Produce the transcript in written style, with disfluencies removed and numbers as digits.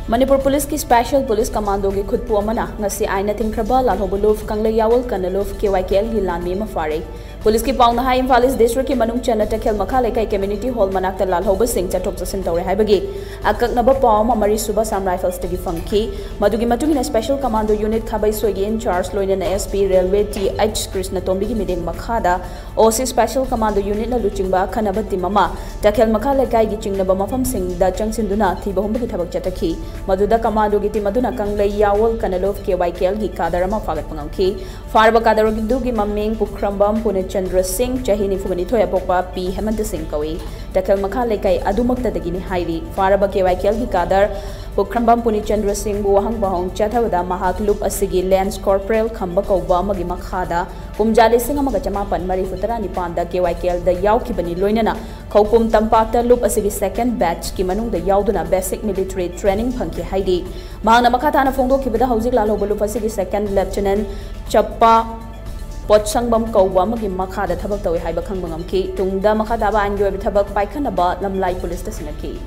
Manipur Police की Special Police Commando की खुद पुअमना ngasi aina tingkraba lalhobuluf kangle yawol kanaluf Kykl gi lanmi ma Phare Police की पाउना हाई इम्फाल ईस्ट डिस्ट्रिक्ट की मनुंग चना तखेल मखा लेकाई कम्युनिटी हॉल मनाक्ता लालहौब सिंह चटोक चसिन तौरे हाइबगी अककनब पाव मरी सुबह साम राइफल्स तगी फंकी मदुगी मतुगिना स्पेशल कमांडो यूनिट खाबै सोगी इन चार्ज लोइना SP railway TH Krishna Tombi की मिदेंग मखादा ओसी स्पेशल कमांडो यूनिट न लुचिंगबा खनब तिममा तखेल मखा लेकाई की चिंगनब मफम सिंह दा चंगसिंदुना थिबा हुंबगी थबक चतखी मदुदा कमांडो की टीमदुना कंगले यावल कनलोफ Kykl की कादर अमा फागत पंगमखी फारबा कादर की दुगी ममिंग पुखरंबम पुने चंद्र सिंह चाही निफुगनी थोया पोपा पी हेमंत सिंह कवि तखल मखा लेकाई अदुमक्तदगिनी हाइरी फारबा Kykl की कादर पुखरंबम पुनी Chandra Singh बुवहंग बहंग चथवदा महाक loop असिगी lens corporal खंबा कौबा अमगी मखादा कुमजाले सिंह अमगा चमापन मरी फुतरा निपान दा Kykl दा यावखिबनी लोइनना खौपुम तंपाक्ता लुप असिगी सेकंड बैच की मनुंग दा यावदुना बेसिक मिलिट्री ट्रेनिंग फंकी हाइदी महांगना मखाताना फोंदोखिबदा हौजिक लालहौब लुप असिगी सेकंड लेफ्टिनेंट चप्पा पोचसंगबम कौबा मगी मखादा थबक तवे हाइबा खंगबंगमखी तुंगदा मखादाबा आइनगी ओइबा थबक पाइखनबा लमलाई पुलिस ता सिंगखी